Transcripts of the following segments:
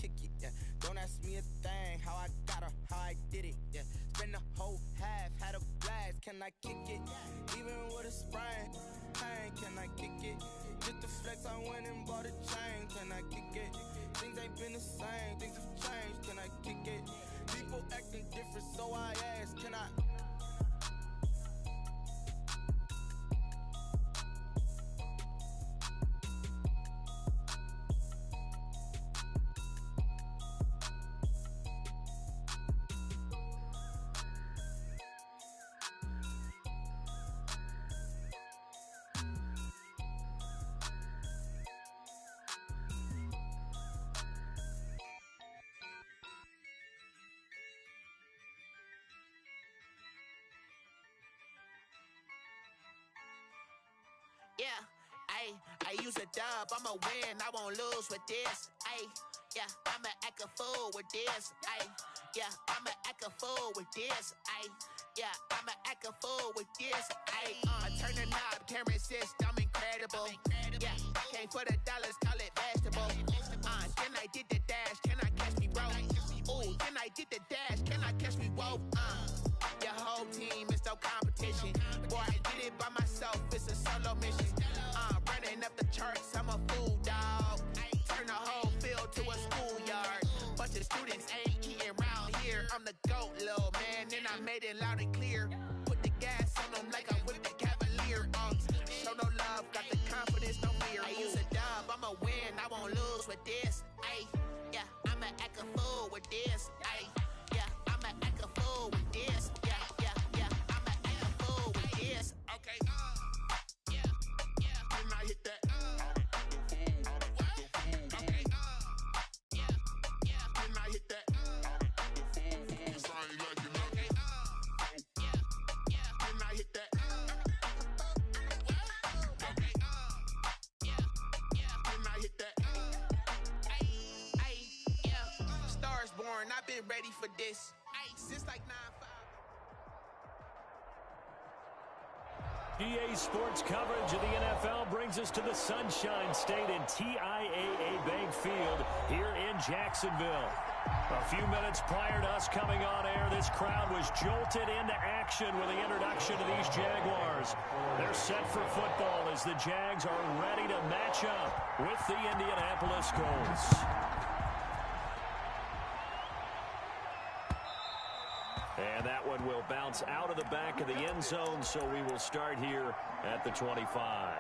kick it, yeah. Don't ask me a thing, how I got her, how I did it, yeah. Spend the whole half, had a blast, can I kick it? Even with a sprain, pain, can I kick it? Just the flex, I went and bought a chain, can I kick it? Things ain't been the same, things have changed, can I kick it? People acting different, so I ask, can I? Yeah, I use a dub, I'ma win, I won't lose with this. Yeah, I'ma act a fool with this. Yeah, I'ma act a fool with this. Yeah, I'ma act a fool with this. I turn the knob, camera assist, I'm incredible. Yeah, came for the dollars, call it vegetable. Then I did the dash, can I catch me, bro? Ooh, then I did the dash, can I catch me, whoa? Your whole team is no competition. Boy, I did it by myself, it's a solo mission. Running up the charts, I'm a fool, dog. Turn the whole field to a schoolyard. Bunch of students ain't eating round here. I'm the GOAT, little man, and I made it loud and clear. Put the gas on them like I whipped the Cavalier. Show no love, got the confidence, no fear. I use a dub, I'ma win, I won't lose with this. Yeah, I'ma act a fool with this. Yeah, I'ma act a fool with this. Yeah, I'ma act a fool with this. Okay, yeah, when I hit that, okay, yeah, when I hit that, it's I ain't like it, okay, yeah, when I hit that, okay, yeah, when I hit that, yeah, Stars born, I've been ready for this, since like 9-5. EA Sports coverage of the NFL brings us to the Sunshine State in TIAA Bank Field here in Jacksonville. A few minutes prior to us coming on air, this crowd was jolted into action with the introduction of these Jaguars. They're set for football as the Jags are ready to match up with the Indianapolis Colts. And that one will bounce out of the back of the end zone, so we will start here at the 25.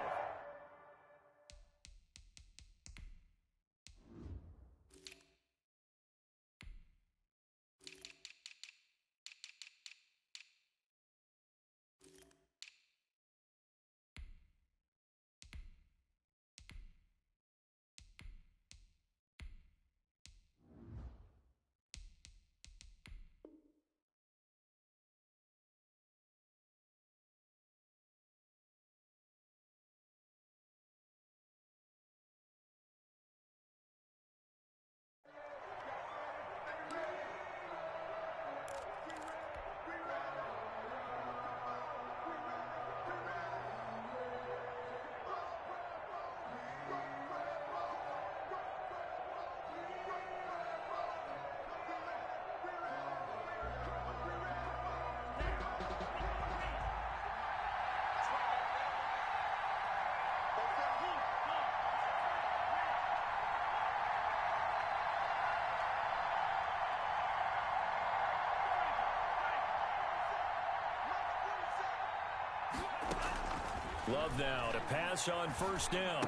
Love now to pass on first down.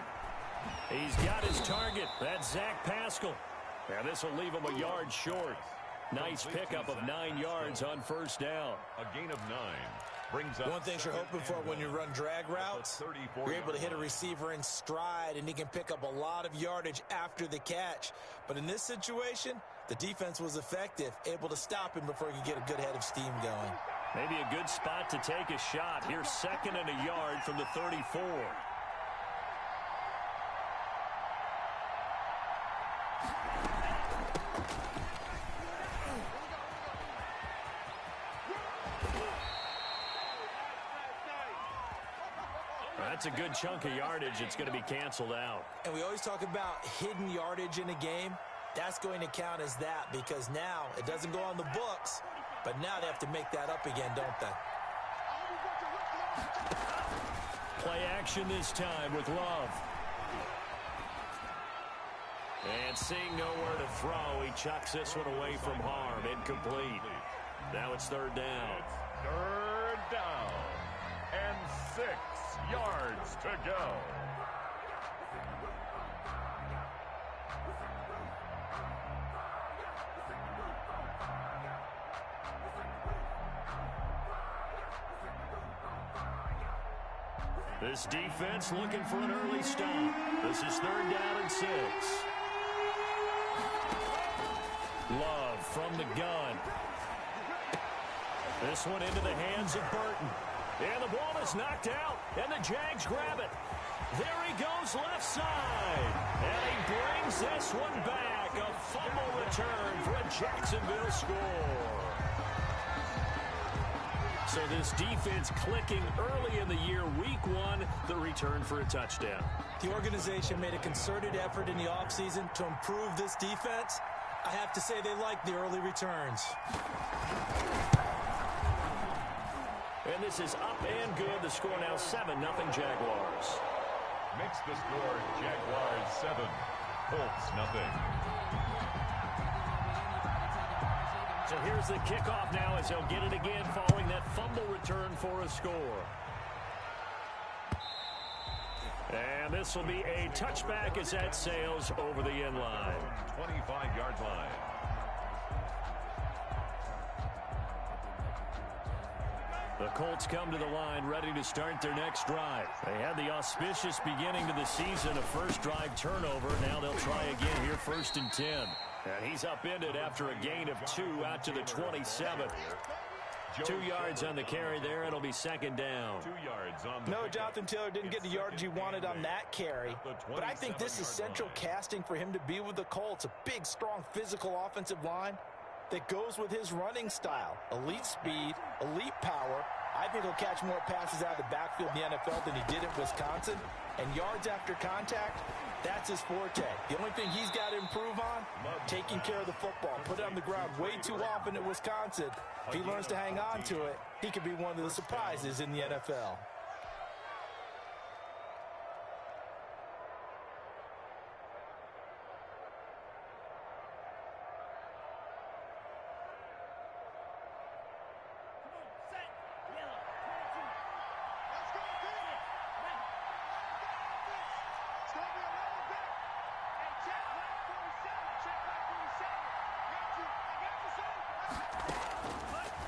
He's got his target. That's Zach Pascal. And this will leave him a yard short. Nice pickup of 9 yards on first down. A gain of 9. Brings up one thing you're hoping for when you run drag routes, you're able to hit a receiver in stride, and he can pick up a lot of yardage after the catch. But in this situation, the defense was effective, able to stop him before he could get a good head of steam going. Maybe a good spot to take a shot. Here's 2nd and a yard from the 34. That's a good chunk of yardage. It's going to be canceled out. And we always talk about hidden yardage in a game. That's going to count as that because now it doesn't go on the books, but now they have to make that up again, don't they? Play action this time with Love. And seeing nowhere to throw, he chucks this one away from harm. Incomplete. Now it's third down. Third down. And 6 yards to go. This defense looking for an early stop. This is third down and 6. Love from the gun. This one into the hands of Burton. And the ball is knocked out, and the Jags grab it. There he goes left side. And he brings this one back. A fumble return for a Jacksonville score. So this defense clicking early in the year, week 1, the return for a touchdown. The organization made a concerted effort in the offseason to improve this defense. I have to say they like the early returns. And this is up and good. The score now 7-0 Jaguars. Makes the score Jaguars 7, Colts nothing. So here's the kickoff now as they'll get it again following that fumble return for a score. And this will be a touchback as that sails over the end line. 25-yard line. The Colts come to the line ready to start their next drive. They had the auspicious beginning to the season, a first drive turnover. Now they'll try again here, 1st and 10. And he's upended after a gain of 2 out to the 27. 2 yards on the carry there. It'll be second down. 2 yards on the No, Jonathan Taylor didn't get the yardage he wanted on that carry. But I think this is central casting for him to be with the Colts. A big, strong, physical offensive line that goes with his running style. Elite speed, elite power. I think he'll catch more passes out of the backfield in the NFL than he did at Wisconsin. And yards after contact, that's his forte. The only thing he's got to improve on, taking care of the football. Put it on the ground way too often at Wisconsin. If he learns to hang on to it, he could be one of the surprises in the NFL.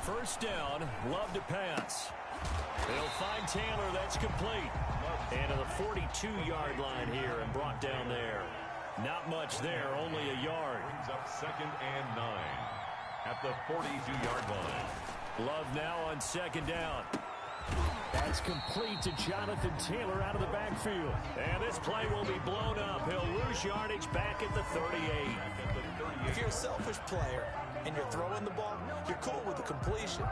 First down, Love to pass. They'll find Taylor, that's complete. And to the 42-yard line here and brought down there. Not much there, only a yard. Brings up 2nd and 9 at the 42-yard line. Love now on 2nd down. That's complete to Jonathan Taylor out of the backfield. And this play will be blown up. He'll lose yardage back at the 38. If you're a selfish player and you're throwing the ball, you're cool with the completion.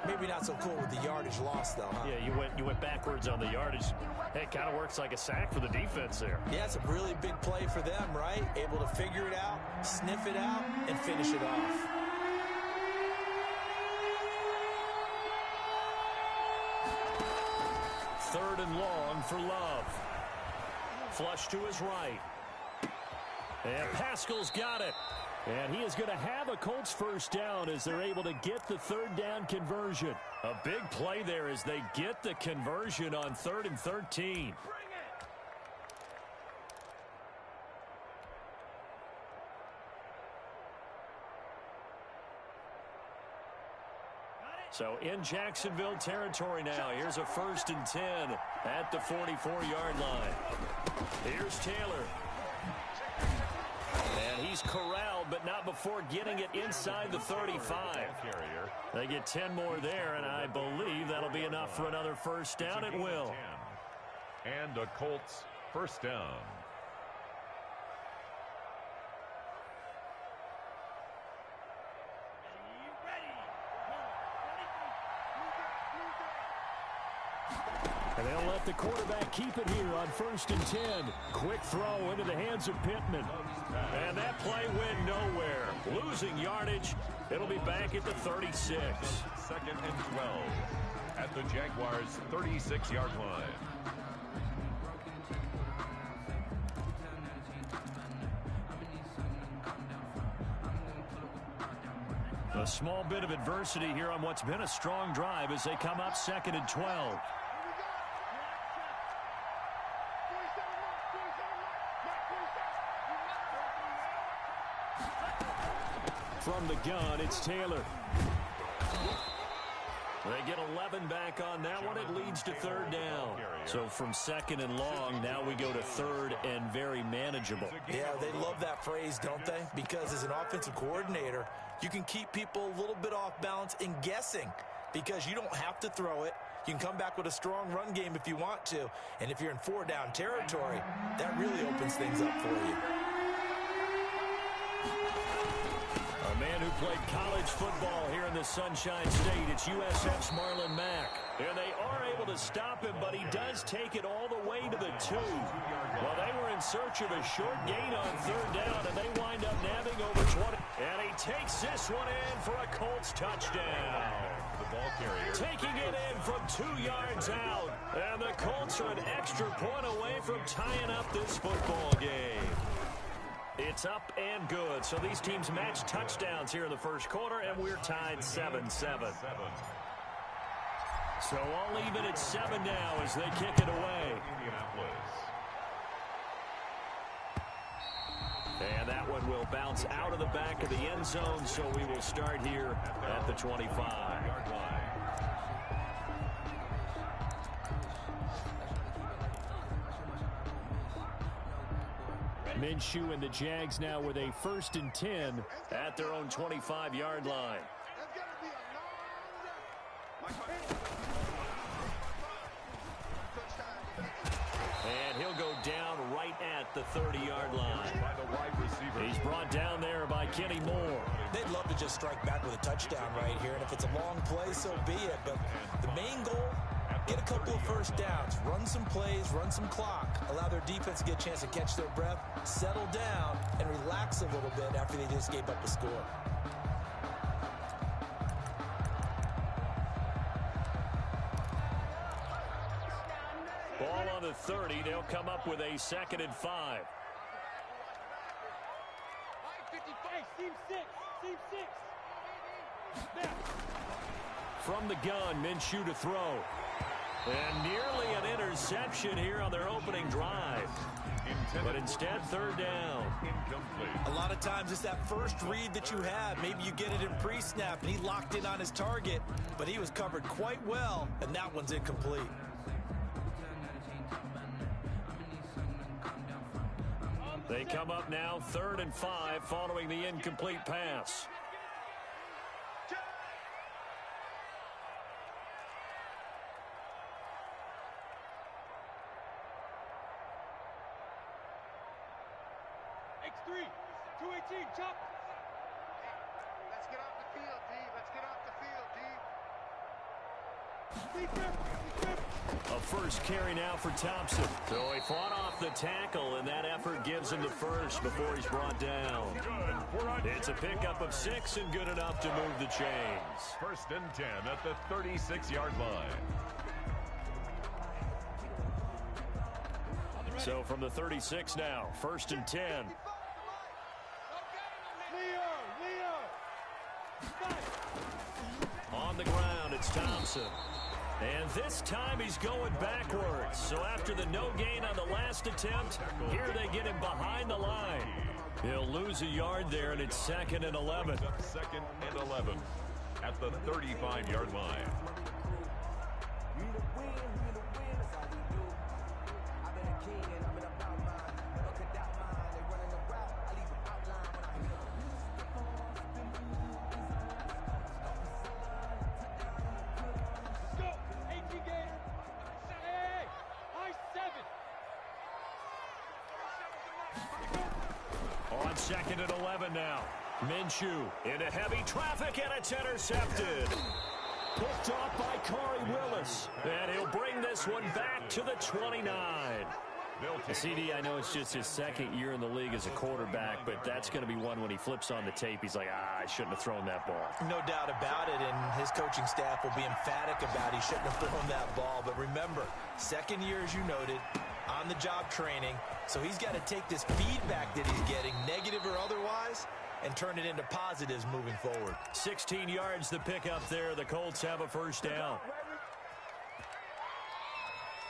Maybe not so cool with the yardage loss, though, huh? Yeah, you went backwards on the yardage. Hey, it kind of works like a sack for the defense there. Yeah, it's a really big play for them, right? Able to figure it out, sniff it out, and finish it off. Third and long for Love. Flush to his right. And Pascal's got it. And he is going to have a Colts first down as they're able to get the third down conversion. A big play there as they get the conversion on 3rd and 13. So in Jacksonville territory now. Here's a 1st and 10 at the 44-yard line. Here's Taylor. And he's corralled, but not before getting it inside the 35. They get 10 more there, and I believe that'll be enough for another first down. It will. And a Colts first down. And they'll let the quarterback keep it here on 1st and 10. Quick throw into the hands of Pittman. And that play Losing yardage. It'll be back at the 36. Second and 12 at the Jaguars' 36-yard line. A small bit of adversity here on what's been a strong drive as they come up second and 12. From the gun, it's Taylor. They get 11 back on that one. It leads to third down. So from second and long, now we go to third and very manageable. Yeah, they love that phrase, don't they? Because as an offensive coordinator, you can keep people a little bit off balance and guessing because you don't have to throw it. You can come back with a strong run game if you want to. And if you're in four-down territory, that really opens things up for you. A man who played college football here in the Sunshine State, it's USF's Marlon Mack. And they are able to stop him, but he does take it all the way to the 2. Well, they were in search of a short gain on third down, and they wind up nabbing over 20. And he takes this one in for a Colts touchdown. The ball carrier taking it in from 2 yards out. And the Colts are an extra point away from tying up this football game. It's up and good. So these teams match touchdowns here in the first quarter, and we're tied 7-7. So all even at 7 now as they kick it away. And that one will bounce out of the back of the end zone, so we will start here at the 25. Minshew and the Jags now with a 1st and 10 at their own 25-yard line. And he'll go down right at the 30-yard line. He's brought down there by Kenny Moore. They'd love to just strike back with a touchdown right here, and if it's a long play, so be it. But the main goal, get a couple of first downs, run some plays, run some clock, allow their defense to get a chance to catch their breath, settle down, and relax a little bit after they just gave up a score. Ball on the 30. They'll come up with a 2nd and 5. From the gun, Minshew to throw. And nearly an interception here on their opening drive. But instead, third down. A lot of times it's that first read that you have. Maybe you get it in pre-snap, and he locked in on his target, but he was covered quite well, and that one's incomplete. They come up now 3rd and 5 following the incomplete pass. X3, 218, chop. Let's get off the field, D. Let's get off the field, D. A first carry now for Thompson. So he fought off the tackle, and that effort gives him the first before he's brought down. It's a pickup of 6 and good enough to move the chains. 1st and 10 at the 36-yard line. So from the 36 now, 1st and 10. On the ground, it's Thompson. And this time he's going backwards. So after the no gain on the last attempt, here they get him behind the line. He'll lose a yard there, and it's 2nd and 11. 2nd and 11 at the 35-yard line. On 2nd and 11 now. Minshew into heavy traffic, and it's intercepted. Picked off by Corey Willis. And he'll bring this one back to the 29. CD, I know it's just his second year in the league as a quarterback, but that's going to be one when he flips on the tape. He's like, I shouldn't have thrown that ball. No doubt about it, and his coaching staff will be emphatic about he shouldn't have thrown that ball. But remember, second year, as you noted, on-the-job training, so he's got to take this feedback that he's getting, negative or otherwise, and turn it into positives moving forward. 16 yards the pickup there. The Colts have a first down.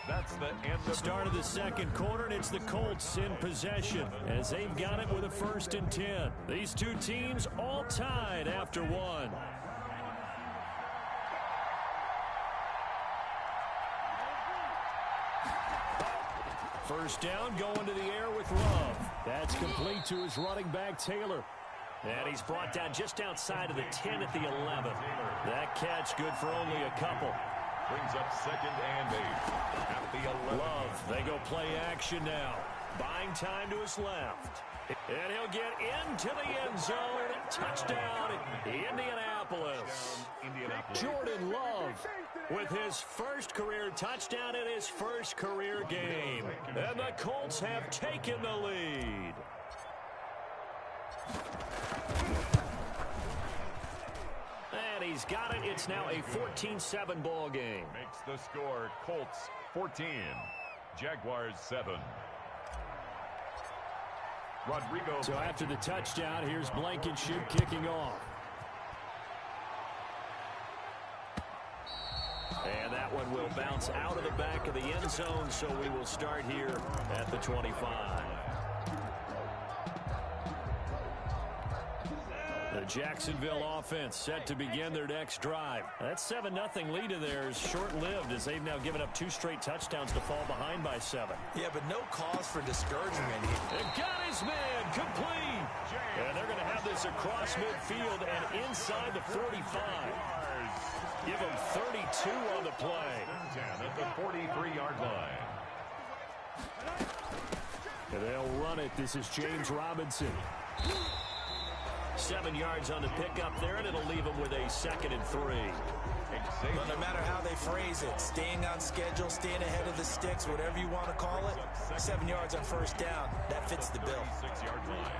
That's the end of Start of the second quarter, and it's the Colts in possession as they've got it with a 1st and 10. These two teams all tied after one. First down, going to the air with Love. That's complete to his running back, Taylor. And he's brought down just outside of the 10 at the 11. That catch good for only a couple. Brings up 2nd and 8 at the 11. Love, they go play action now. Buying time to his left. And he'll get into the end zone. Touchdown, Indianapolis. Jordan Love with his first career touchdown in his first career game. And the Colts have taken the lead. And he's got it. It's now a 14-7 ball game. Makes the score Colts 14, Jaguars 7. Rodrigo. So after the touchdown, here's Blankenship kicking off. And that one will bounce out of the back of the end zone, so we will start here at the 25. The Jacksonville offense set to begin their next drive. That 7-0 lead of theirs short-lived as they've now given up 2 straight touchdowns to fall behind by 7. Yeah, but no cause for discouragement. They've got his man complete. And they're going to have this across midfield and inside the 45. Give them 32 on the play. At the 43-yard line. And they'll run it. This is James Robinson. 7 yards on the pickup there, and it'll leave them with a 2nd and 3. Well, no matter how they phrase it, staying on schedule, staying ahead of the sticks, whatever you want to call it, 7 yards on first down, that fits the bill. 6-yard line.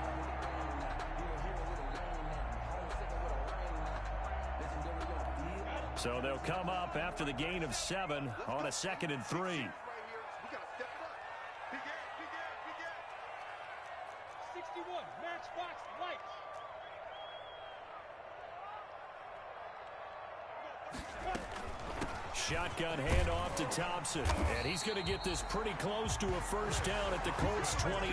So they'll come up after the gain of 7 on a 2nd and 3. 61, Matchbox Light. Shotgun handoff to Thompson. And he's going to get this pretty close to a first down at the Colts 28.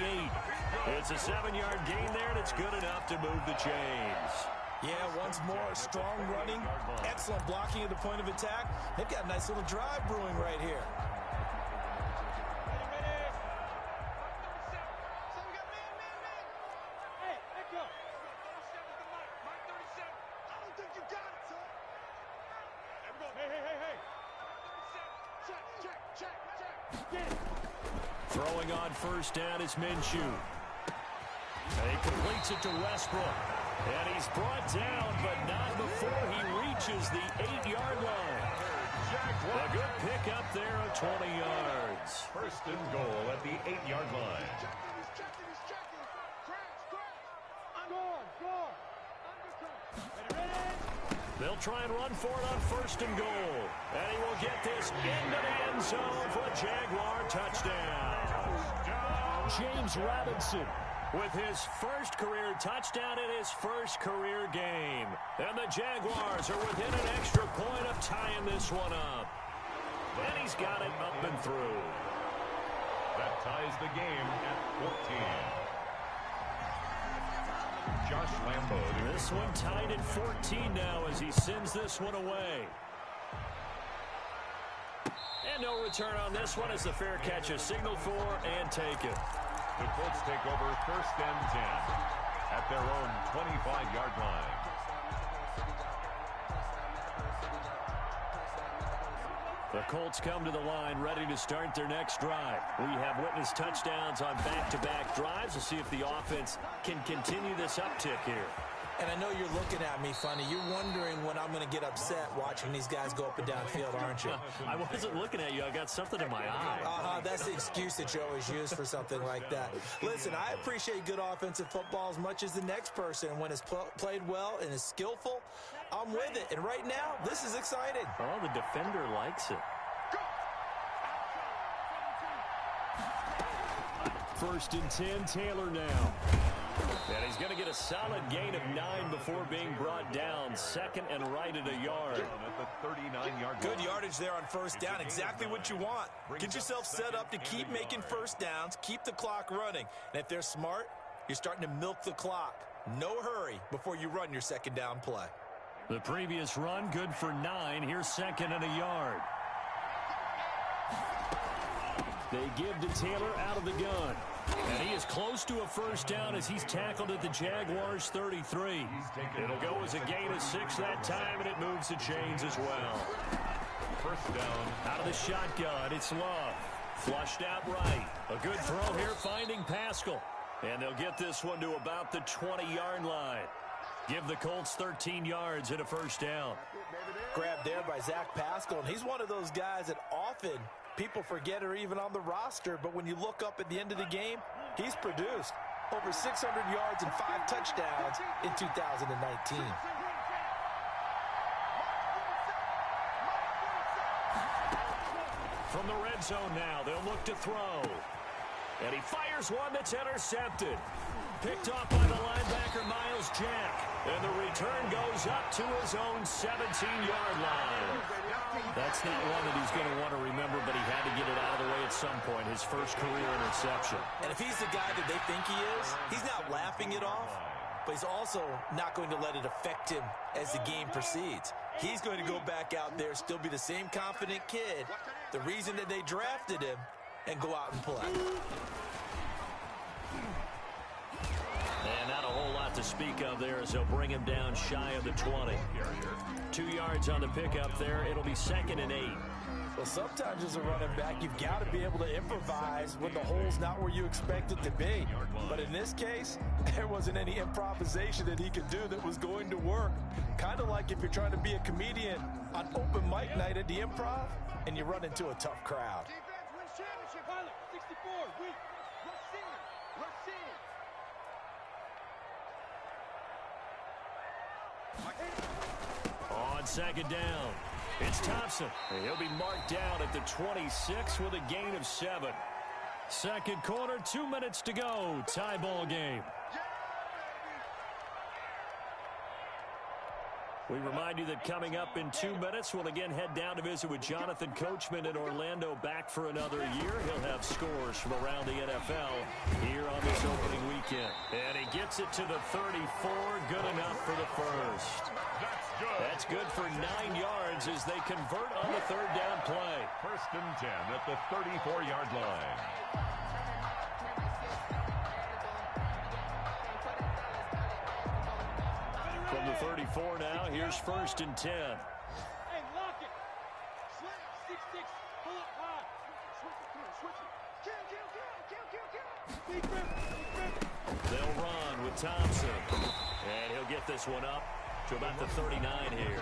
It's a 7-yard gain there, and it's good enough to move the chains. Yeah, once more, strong running, excellent blocking at the point of attack. They've got a nice little drive brewing right here. Throwing on first down is Minshew. And he completes it to Westbrook. And he's brought down, but not before he reaches the 8-yard line. A good pickup there of 20 yards. 1st and goal at the 8-yard line. They'll try and run for it on 1st and goal. And he will get this into the end zone for a Jaguar touchdown. James Robinson with his first career touchdown in his first career game. And the Jaguars are within an extra point of tying this one up. And he's got it up and through. That ties the game at 14. Josh Lambo. This one tied at 14 now as he sends this one away. And no return on this one as the fair catch is signaled for and taken. The Colts take over 1st and 10 at their own 25-yard line. The Colts come to the line ready to start their next drive. We have witnessed touchdowns on back-to-back drives. We'll see if the offense can continue this uptick here. And I know you're looking at me funny. You're wondering when I'm going to get upset watching these guys go up and down field, aren't you? I wasn't looking at you. I got something in my eye. That's the excuse that you always use for something like that. Listen, I appreciate good offensive football as much as the next person. When it's played well and is skillful, I'm with it. And right now, this is exciting. Oh, the defender likes it. First and 10, Taylor now. And he's going to get a solid gain of 9 before being brought down. Second and right at a yard. At the 39-yard Good yardage there on first down. Exactly what you want. Get yourself set up to keep making first downs. Keep the clock running. And if they're smart, you're starting to milk the clock. No hurry before you run your second down play. The previous run, good for 9. Here's second and a yard. They give to Taylor out of the gun. And he is close to a first down as he's tackled at the Jaguars 33. It'll go as a gain of 6 that time, and it moves the chains as well. First down. Out of the shotgun, it's Love. Flushed out right. A good throw here, finding Pascal. And they'll get this one to about the 20-yard line. Give the Colts 13 yards and a first down. Grabbed there by Zach Pascal, and he's one of those guys that often people forget are even on the roster, but when you look up at the end of the game, he's produced over 600 yards and 5 touchdowns in 2019. From the red zone now, they'll look to throw. And he fires one that's intercepted. Picked off by the linebacker, Miles Jack. And the return goes up to his own 17-yard line. That's not one that he's going to want to remember, but he had to get it out of the way at some point, his first career interception. And if he's the guy that they think he is, he's not laughing it off, but he's also not going to let it affect him as the game proceeds. He's going to go back out there, still be the same confident kid, the reason that they drafted him, and go out and play. And not a whole lot to speak of there as they'll bring him down shy of the 20. 2 yards on the pickup there. It'll be second and 8. Well, sometimes as a running back, you've got to be able to improvise when the hole's not where you expect it to be. But in this case, there wasn't any improvisation that he could do that was going to work. Kind of like if you're trying to be a comedian on open mic night at the Improv and you run into a tough crowd. Defense wins championship. Pilot, 64, weak. On second down, it's Thompson. He'll be marked down at the 26 with a gain of 7. Second quarter, 2 minutes to go. Tie ball game. We remind you that coming up in 2 minutes, we'll again head down to visit with Jonathan Coachman in Orlando, back for another year. He'll have scores from around the NFL here on this opening weekend. And he gets it to the 34, good enough for the first. That's good for 9 yards as they convert on the third down play. First and 10 at the 34-yard line. From the 34 now, here's first and 10. Hey, lock it. Switch, 6-6, pull up high. Switch it. They'll run with Thompson. And he'll get this one up to about the 39 here.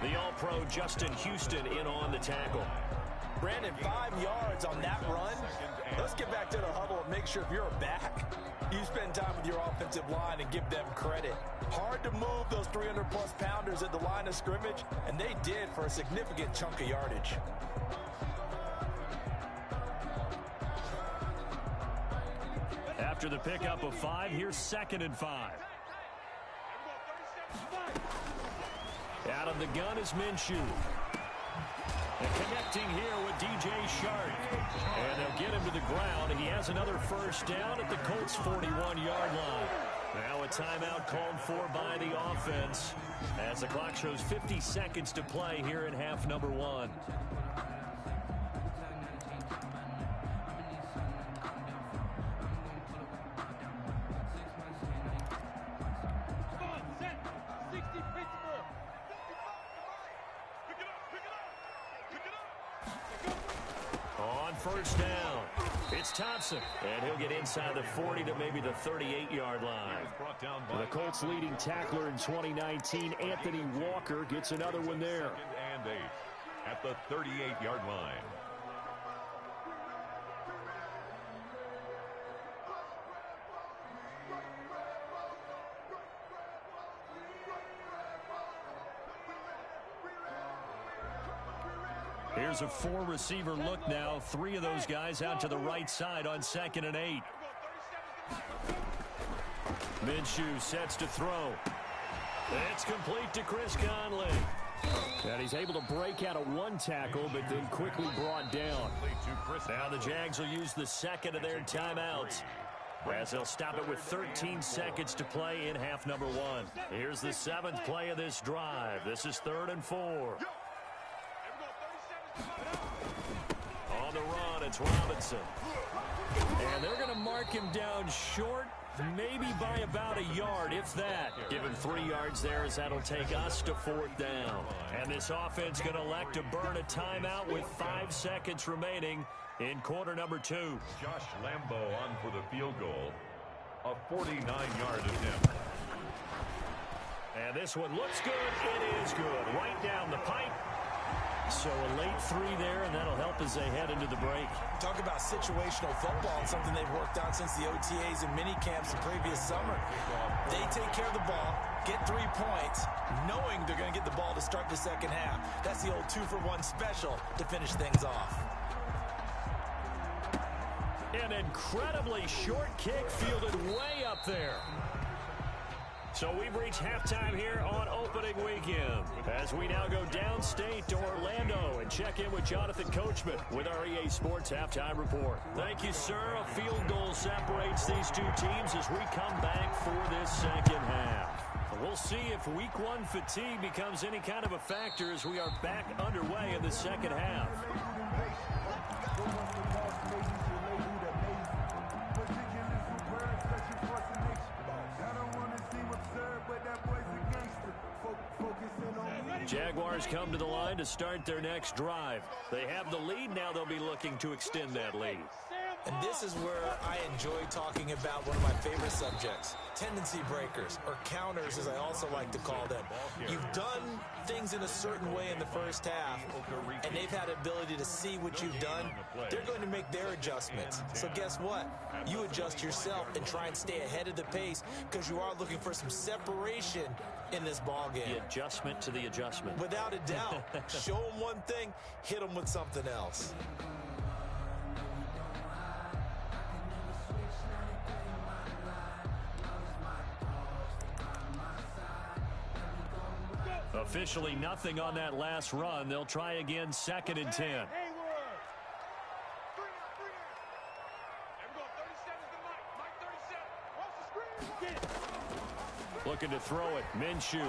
The All-Pro Justin Houston in on the tackle. Brandon, 5 yards on that run. Let's get back to the huddle and make sure if you're a back, you spend time with your offensive line and give them credit. Hard to move those 300-plus pounders at the line of scrimmage, and they did for a significant chunk of yardage. After the pickup of 5, here's second and 5. Out of the gun is Minshew. And connecting here with DJ Shark. And they'll get him to the ground. He has another first down at the Colts' 41-yard line. Now a timeout called for by the offense as the clock shows 50 seconds to play here in half number 1. first down. It's Thompson, and he'll get inside the 40 to maybe the 38-yard line. The Colts' leading tackler in 2019, Anthony Walker, gets another one there. Second and 8 at the 38-yard line. Here's a four-receiver look now. Three of those guys out to the right side on 2nd and 8. Minshew sets to throw. It's complete to Chris Conley. And he's able to break out of one tackle, but then quickly brought down. Now the Jags will use the second of their timeouts, as they'll stop it with 13 seconds to play in half number 1. Here's the 7th play of this drive. This is 3rd and 4. On the run, it's Robinson. And they're going to mark him down short, maybe by about a yard, if that. Give him 3 yards there, as that'll take us to 4th down. And this offense going to elect to burn a timeout with 5 seconds remaining in quarter number 2. Josh Lambo on for the field goal. A 49-yard attempt. And this one looks good. It is good. Right down the pipe. So a late 3 there, and that'll help as they head into the break. Talk about situational football, something they've worked on since the OTAs and mini camps the previous summer. They take care of the ball, get 3 points, knowing they're going to get the ball to start the second half. That's the old 2-for-1 special to finish things off. An incredibly short kick fielded way up there. So we've reached halftime here on opening weekend, as we now go downstate to Orlando and check in with Jonathan Coachman with our EA Sports Halftime Report. Thank you, sir. A field goal separates these two teams as we come back for this second half. We'll see if week 1 fatigue becomes any kind of a factor as we are back underway in the second half. Jaguars come to the line to start their next drive. They have the lead. Now they'll be looking to extend that lead. And this is where I enjoy talking about one of my favorite subjects, tendency breakers, or counters as I also like to call them. You've done things in a certain way in the first half, and they've had ability to see what you've done. They're going to make their adjustments. So guess what? You adjust yourself and try and stay ahead of the pace, because you are looking for some separation in this ball game. The adjustment to the adjustment. Without a doubt. Show them one thing, hit them with something else. Officially nothing on that last run. They'll try again, 2nd and 10. Looking to throw it, Minshew.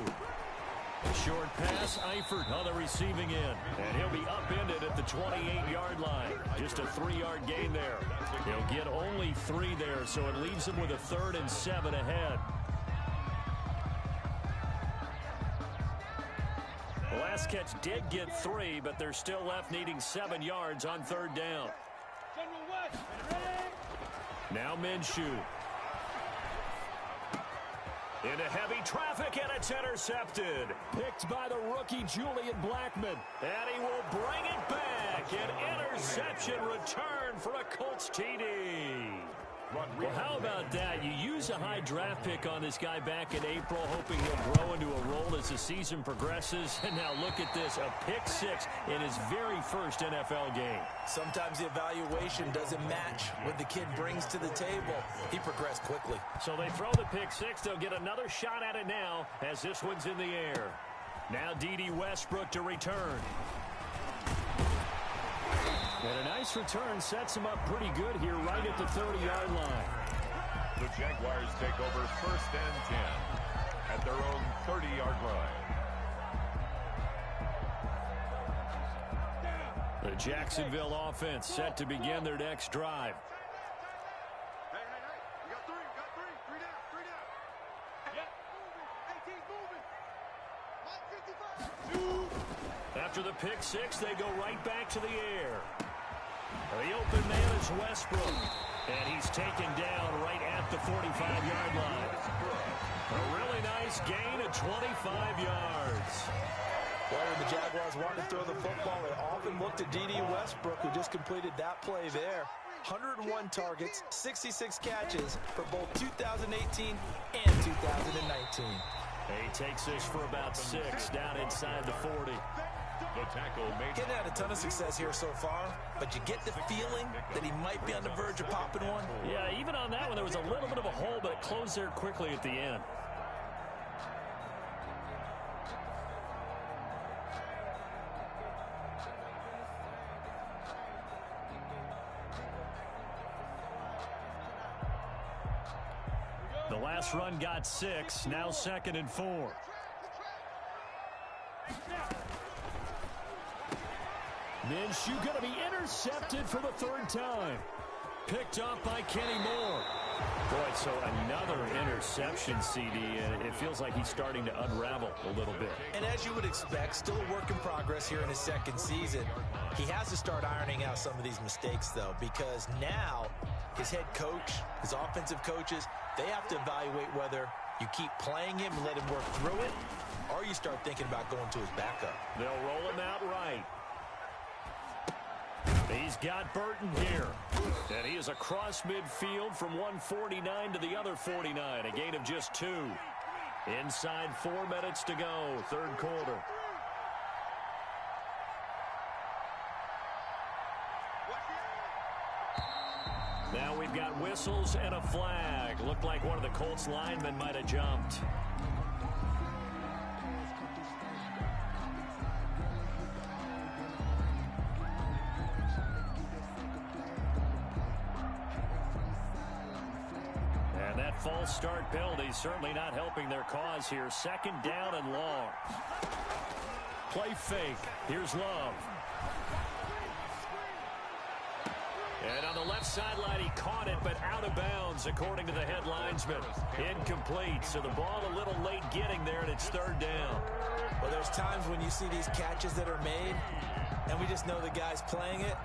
A short pass, Eifert on the receiving end. And he'll be upended at the 28-yard line. Just a 3-yard gain there. He'll get only 3 there, so it leaves him with a 3rd and 7 ahead. The last catch did get 3, but they're still left needing 7 yards on 3rd down. Now Minshew. Into heavy traffic, and it's intercepted. Picked by the rookie Julian Blackmon. And he will bring it back. An interception return for a Colts TD. Well, how about that? You use a high draft pick on this guy back in April, hoping he'll grow into a role as the season progresses. And now look at this, a pick 6 in his very first NFL game. Sometimes the evaluation doesn't match what the kid brings to the table. He progressed quickly. So they throw the pick 6. They'll get another shot at it now as this one's in the air. Now D.D. Westbrook to return. And a nice return sets him up pretty good here right at the 30-yard line. The Jaguars take over 1st and 10 at their own 30-yard line. The Jacksonville offense set to begin their next drive. Hey, you got 3, three down. Hey, team's moving. 55. After the pick 6, they go right back to the air. The open man is Westbrook. And he's taken down right at the 45-yard line. A really nice gain of 25 yards. Well, when the Jaguars wanted to throw the football, they often looked at D.D. Westbrook, who just completed that play there. 101 targets, 66 catches for both 2018 and 2019. He takes this for about 6 down inside the 40. The tackle made. Getting had a ton of success here so far, but you get the feeling that he might be on the verge of popping one. Yeah, even on that one, there was a little bit of a hole, but it closed there quickly at the end. The last run got 6, now 2nd and 4. Minshew going to be intercepted for the 3rd time. Picked up by Kenny Moore. Boy, so another interception, CD, and it feels like he's starting to unravel a little bit. And as you would expect, still a work in progress here in his 2nd season. He has to start ironing out some of these mistakes, though, because now his head coach, his offensive coaches, they have to evaluate whether you keep playing him and let him work through it, or you start thinking about going to his backup. They'll roll him out right. He's got Burton here. And he is across midfield from 149 to the other 49. A gain of just 2. Inside 4 minutes to go, 3rd quarter. Now we've got whistles and a flag. Looked like one of the Colts linemen might have jumped. And that false start penalty certainly not helping their cause here. 2nd down and long. Play fake. Here's Love. And on the left sideline, he caught it, but out of bounds, according to the head linesman. Incomplete, so the ball a little late getting there, and it's 3rd down. Well, there's times when you see these catches that are made, and we just know the guys playing it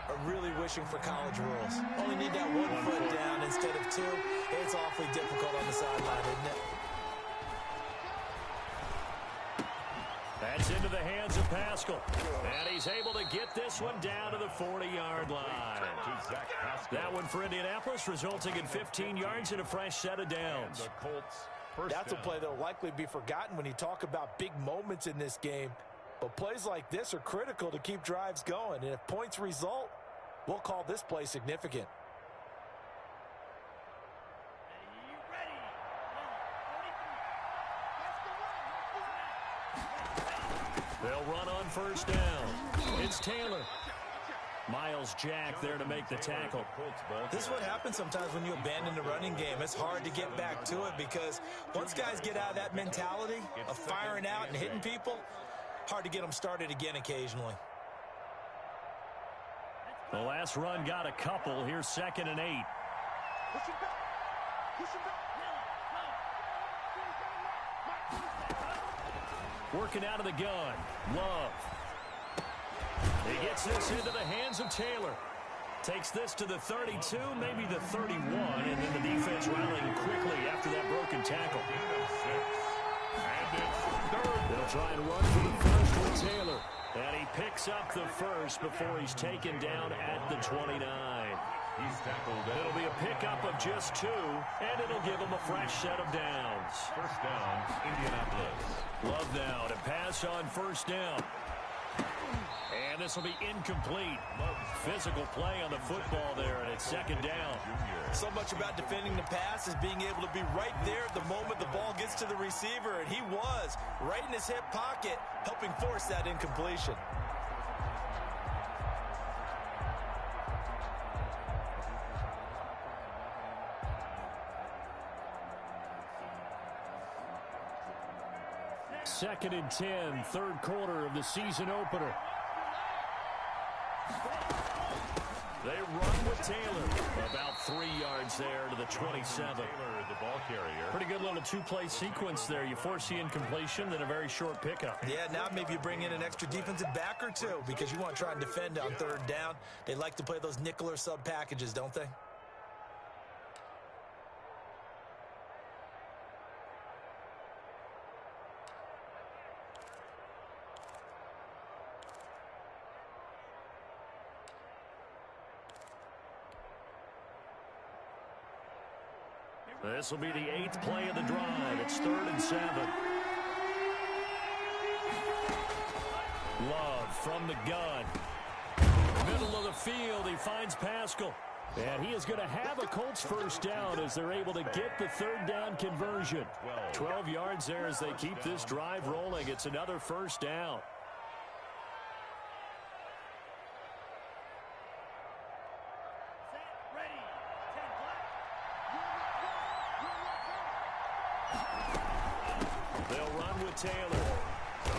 are really wishing for college rules. Only need that one foot down instead of 2. It's awfully difficult on the sideline, isn't it? That's into the hands of Pascal. And he's able to get this one down to the 40-yard line. That one for Indianapolis, resulting in 15 yards and a fresh set of downs. That's a play that will likely be forgotten when you talk about big moments in this game. But plays like this are critical to keep drives going. And if points result, we'll call this play significant. They'll run on 1st down. It's Taylor. Miles Jack there to make the tackle. This is what happens sometimes when you abandon the running game. It's hard to get back to it because once guys get out of that mentality of firing out and hitting people, hard to get them started again occasionally. The last run got a couple. Here's 2nd and 8. Push him back. Push him back. Working out of the gun. Love. He gets this into the hands of Taylor. Takes this to the 32, maybe the 31, and then the defense rallying quickly after that broken tackle. They'll try and run for the first with Taylor. And he picks up the first before he's taken down at the 29. He's tackled. It'll be a pickup of just 2, and it'll give him a fresh set of downs. 1st down, Indianapolis. Love now to pass on 1st down. And this will be incomplete. Physical play on the football there, and it's 2nd down. So much about defending the pass is being able to be right there at the moment the ball gets to the receiver, and he was right in his hip pocket, helping force that incompletion. Second and 10, 3rd quarter of the season opener. They run with Taylor. About 3 yards there to the 27. Taylor, the ball carrier. Pretty good little two-play sequence there. You force the incompletion, then a very short pickup. Yeah, now maybe you bring in an extra defensive back or two because you want to try and defend on third down. They like to play those nickel or sub packages, don't they? This will be the 8th play of the drive. It's 3rd and 7. Love from the gun. Middle of the field, he finds Pascal. And he is going to have a Colts first down as they're able to get the 3rd down conversion. 12 yards there as they keep this drive rolling. It's another first down. They'll run with Taylor.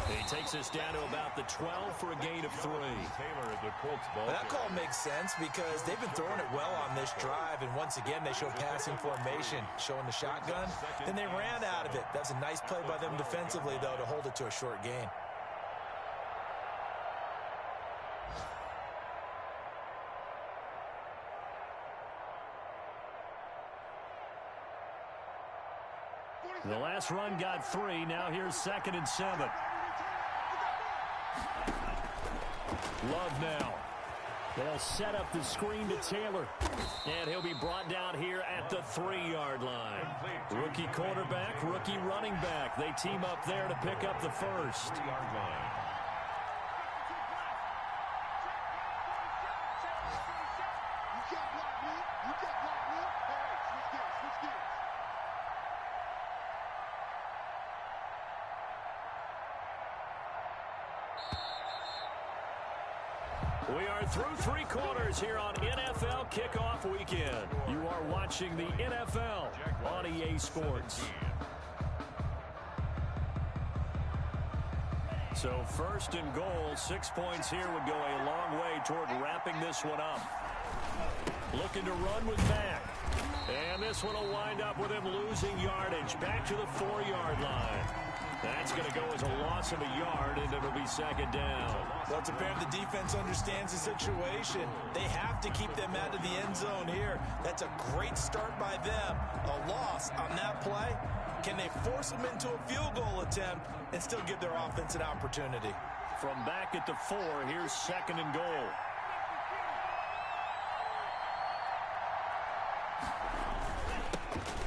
He takes us down to about the 12 for a gain of 3. Taylor, the Colts ball. That call makes sense because they've been throwing it well on this drive, and once again they show passing formation, showing the shotgun. Then they ran out of it. That's a nice play by them defensively, though, to hold it to a short gain. The last run got 3. Now here's 2nd and 7. Love now. They'll set up the screen to Taylor. And he'll be brought down here at the 3-yard line. Rookie quarterback, rookie running back. They team up there to pick up the first. 3-yard line. We are through 3 quarters here on NFL Kickoff Weekend. You are watching the NFL on EA Sports. So 1st and goal, 6 points here would go a long way toward wrapping this one up. Looking to run with Mack. And this one will wind up with him losing yardage back to the 4-yard line. That's going to go as a loss of a yard, and it'll be 2nd down. Well, it's apparent the defense understands the situation. They have to keep them out of the end zone here. That's a great start by them. A loss on that play. Can they force them into a field goal attempt and still give their offense an opportunity? From back at the 4, here's 2nd and goal.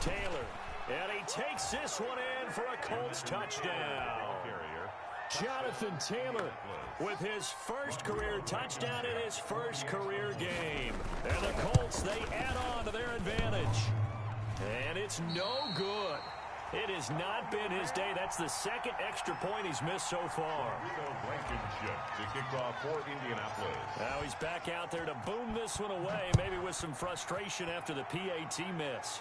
Taylor, and he takes this one in for a Colts touchdown. Jonathan Taylor with his first career touchdown in his first career game. And the Colts, they add on to their advantage. And it's no good. It has not been his day. That's the 2nd extra point he's missed so far. To kick off for Indianapolis. Now he's back out there to boom this one away, maybe with some frustration after the PAT miss.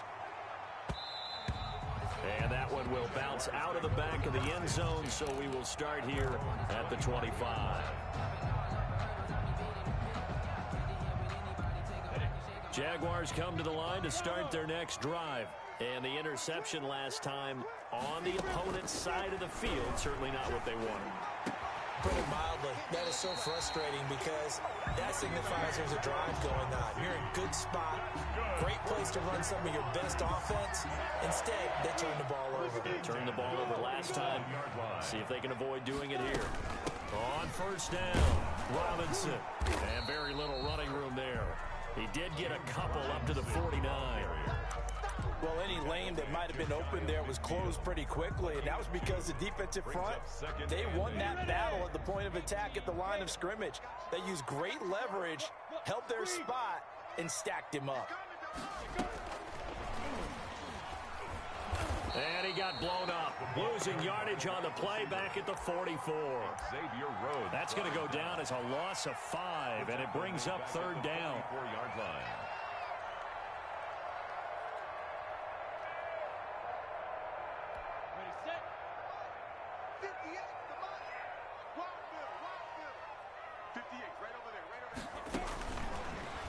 And that one will bounce out of the back of the end zone, so we will start here at the 25. Jaguars come to the line to start their next drive. And the interception last time on the opponent's side of the field, certainly not what they wanted. Put it mildly, that is so frustrating because that signifies there's a drive going on. You're in a good spot, great place to run some of your best offense. Instead, they turn the ball over. Turned the ball over last time. See if they can avoid doing it here. On 1st down, Robinson. And very little running room there. He did get a couple up to the 49. Well, any lane that might have been open there was closed pretty quickly, and that was because the defensive front, they won that battle at the point of attack at the line of scrimmage. They used great leverage, held their spot, and stacked him up. And he got blown up, losing yardage on the play back at the 44. That's going to go down as a loss of 5, and it brings up 3rd down. 4-yard line.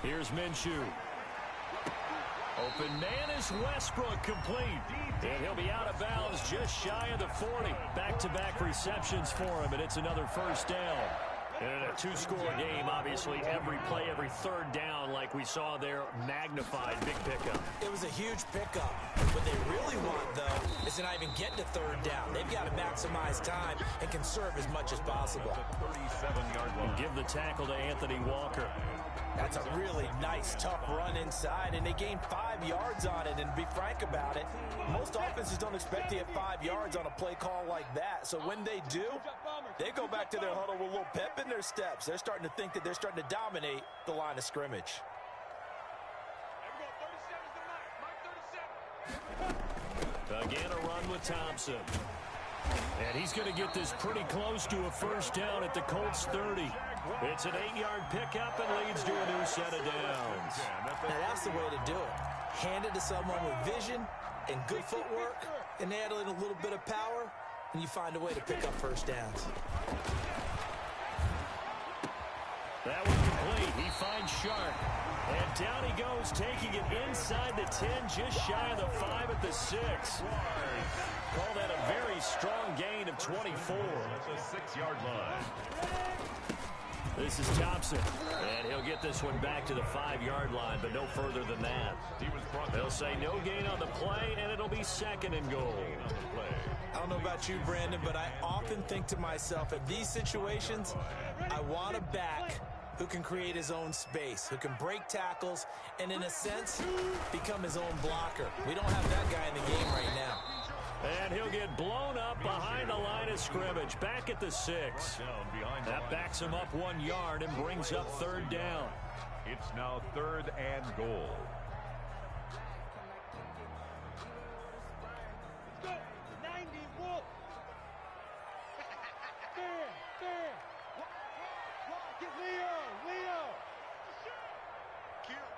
Here's Minshew. Open man is Westbrook, complete. And he'll be out of bounds just shy of the 40. Back-to-back receptions for him, and it's another first down. And a two-score game, obviously, every play, every third down, like we saw there, magnified, big pickup. It was a huge pickup. What they really want, though, is to not even get to third down. They've got to maximize time and conserve as much as possible. 37-yard line. Give the tackle to Anthony Walker. That's a really nice, tough run inside, and they gained 5 yards on it. And to be frank about it, most offenses don't expect to get 5 yards on a play call like that. So when they do, they go back to their huddle with a little pep in their steps. They're starting to think that they're starting to dominate the line of scrimmage. Again, a run with Thompson. And he's going to get this pretty close to a first down at the Colts 30. It's an 8-yard pickup and leads to a new set of downs. Now, that's the way to do it. Hand it to someone with vision and good footwork, and add in a little bit of power, and you find a way to pick up first downs. That one complete. He finds Sharp. And down he goes, taking it inside the 10, just shy of the 5 at the 6. Call that a very strong gain of 24. That's a 6-yard line. This is Thompson, and he'll get this one back to the 5-yard line, but no further than that. They'll say no gain on the play, and it'll be second and goal. I don't know about you, Brandon, but I often think to myself, in these situations, I want a back who can create his own space, who can break tackles, and in a sense, become his own blocker. We don't have that guy in the game right now. And he'll get blown up behind the line of scrimmage, back at the 6. That backs him up 1 yard and brings up third down. It's now third and goal. Let's go. 90 Wolf. Fair. Get Leo. Kill.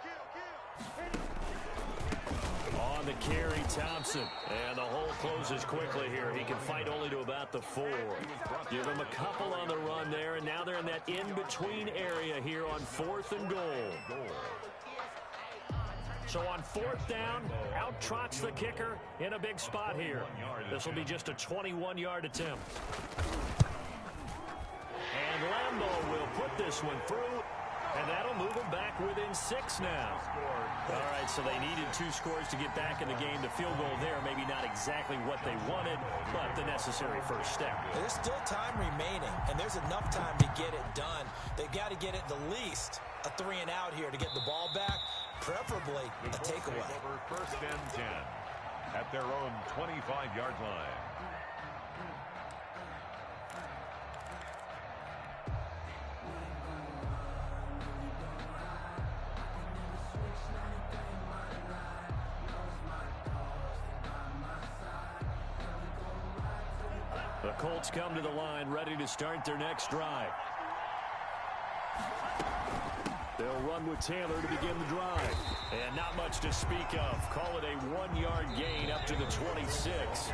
On the carry, Thompson. And the hole closes quickly here. He can fight only to about the 4. Give him a couple on the run there, and now they're in that in-between area here on 4th and goal. So on 4th down, out trots the kicker in a big spot here. This will be just a 21-yard attempt. And Lambeau will put this one through, and that'll move them back within 6 now. All right, so they needed 2 scores to get back in the game. The field goal there, maybe not exactly what they wanted, but the necessary first step. There's still time remaining, and there's enough time to get it done. They've got to get at the least a 3 and out here to get the ball back, preferably a takeaway. First and 10 at their own 25-yard line. The Colts come to the line, ready to start their next drive. They'll run with Taylor to begin the drive. And not much to speak of. Call it a 1-yard gain up to the 26.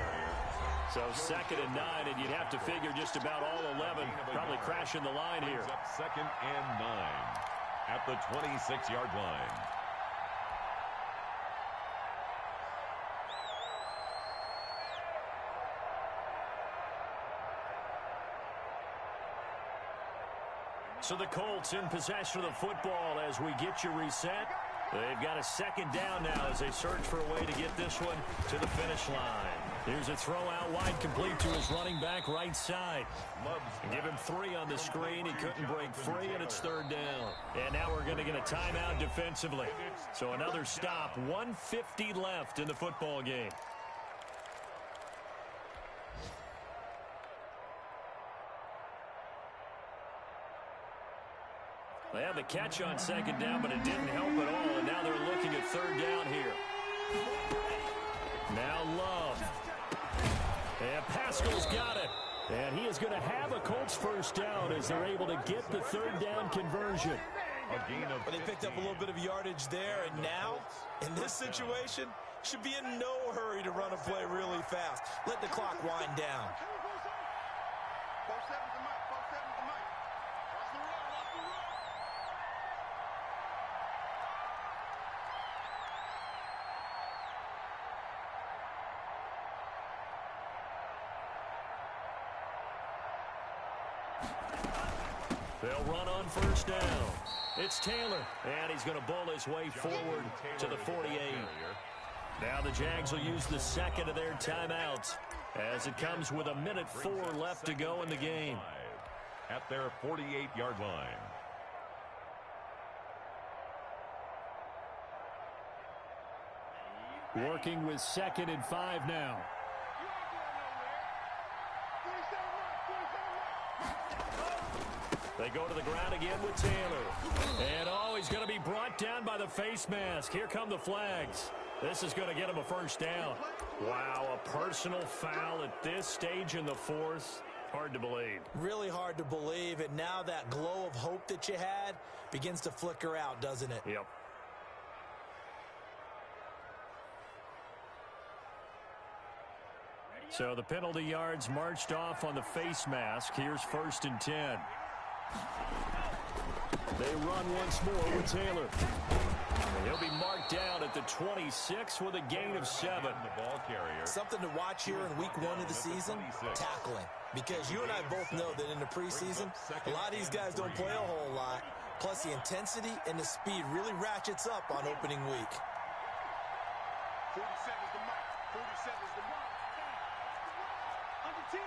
So 2nd and 9, and you'd have to figure just about all 11 probably crashing the line here. Second and 9 at the 26-yard line. So the Colts in possession of the football as we get you reset. They've got a 2nd down now as they search for a way to get this one to the finish line. Here's a throw out wide, complete to his running back right side. Give him 3 on the screen. He couldn't break free, and it's 3rd down. And now we're going to get a timeout defensively. So another stop, 1:50 left in the football game. They had the catch on 2nd down, but it didn't help at all, and now they're looking at 3rd down here. Now Love. And Pascal's got it. And he is going to have a Colts first down as they're able to get the 3rd down conversion. But they picked up a little bit of yardage there, and now, in this situation, should be in no hurry to run a play really fast. Let the clock wind down. They'll run on first down. It's Taylor, and he's going to bull his way forward to the 48. Now the Jags will use the second of their timeouts as it comes with 1:04 left to go in the game. At their 48-yard line. Working with 2nd and 5 now. They go to the ground again with Taylor. And, he's going to be brought down by the face mask. Here come the flags. This is going to get him a first down. Wow, a personal foul at this stage in the fourth. Hard to believe. Really hard to believe. And now that glow of hope that you had begins to flicker out, doesn't it? Yep. So the penalty yards marched off on the face mask. Here's 1st and 10. They run once more with Taylor. He'll be marked down at the 26 with a gain of 7. The ball carrier. Something to watch here in week 1 of the season, tackling. Because you and I both know that in the preseason, a lot of these guys don't play a whole lot. Plus the intensity and the speed really ratchets up on opening week. 47 is the mark. 47 is the mark. Under 10.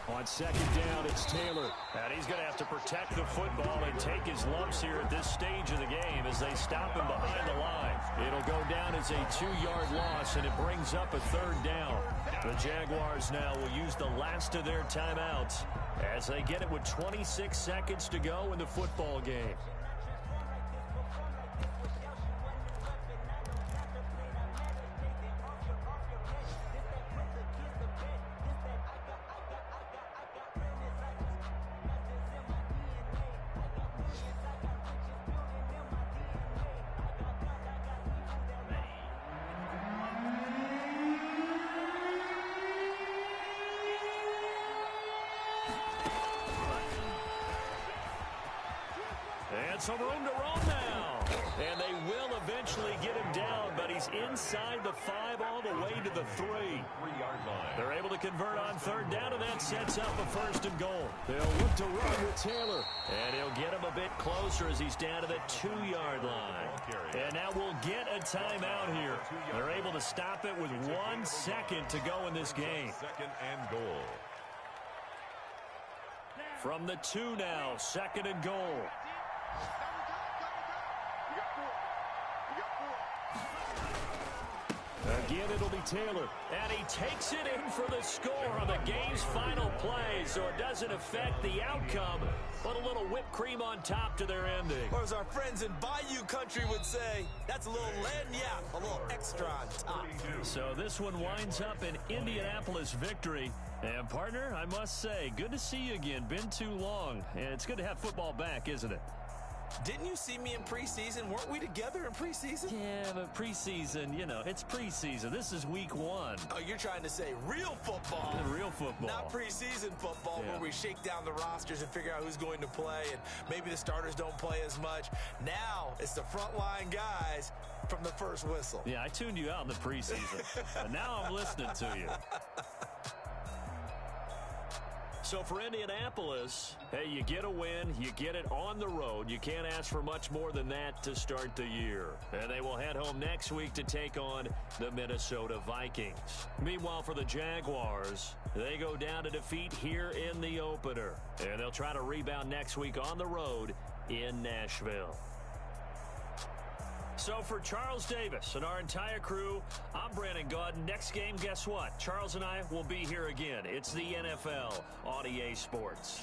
On 2nd down, it's Taylor. And he's going to have to protect the football and take his lumps here at this stage of the game as they stop him behind the line. It'll go down as a 2-yard loss, and it brings up a 3rd down. The Jaguars now will use the last of their timeouts as they get it with 26 seconds to go in the football game. And some room to roam now. And they will eventually get him down, but he's inside the 5 all the way to the 3. 3-yard line. They're able to convert on 3rd down, and that sets up a 1st and goal. They'll look to run with Taylor. And he'll get him a bit closer as he's down to the 2-yard line. And now we'll get a timeout here. They're able to stop it with 1 second to go in this game. 2nd and goal. From the 2 now, 2nd and goal. Again, it'll be Taylor. And he takes it in for the score on the game's final play, so it doesn't affect the outcome, but a little whipped cream on top to their ending. Or as our friends in Bayou Country would say, that's a little lagniappe, a little extra on top. So this one winds up an Indianapolis victory. And, partner, I must say, good to see you again. Been too long. And it's good to have football back, isn't it? Didn't you see me in preseason? Weren't we together in preseason? Yeah, but preseason, you know, it's preseason. This is week 1. Oh, you're trying to say real football. Real football. Not preseason football where we shake down the rosters and figure out who's going to play, and maybe the starters don't play as much. Now it's the frontline guys from the first whistle. Yeah, I tuned you out in the preseason. And now I'm listening to you. So for Indianapolis, hey, you get a win, you get it on the road. You can't ask for much more than that to start the year. And they will head home next week to take on the Minnesota Vikings. Meanwhile, for the Jaguars, they go down to defeat here in the opener. And they'll try to rebound next week on the road in Nashville. So for Charles Davis and our entire crew, I'm Brandon Gaudin. Next game, guess what? Charles and I will be here again. It's the NFL on EA Sports.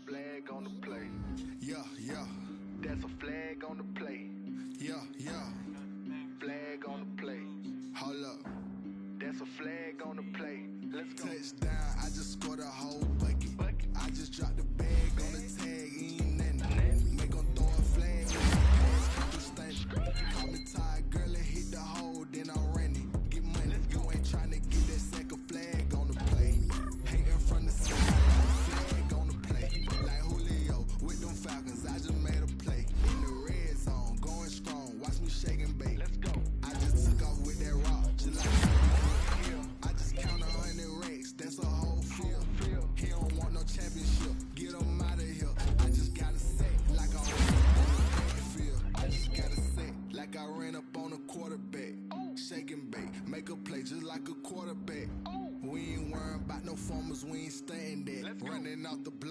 Flag on the play. Yeah, yeah. That's a flag on the play. Yeah, yeah. Flag on the play. Hold up. That's a flag on the play. Let's go. Touchdown, I just scored a whole bucket. I just dropped the bag on the tag, ain't nothing. Make 'em throw a flag. Call me tired, girl, and hit the hole, then I'm running. Get money, you ain't tryna get that second flag on the play. Hating from the side, flag on the play. Like Julio with them Falcons, I just made promise we ain't staying there. Running out the block.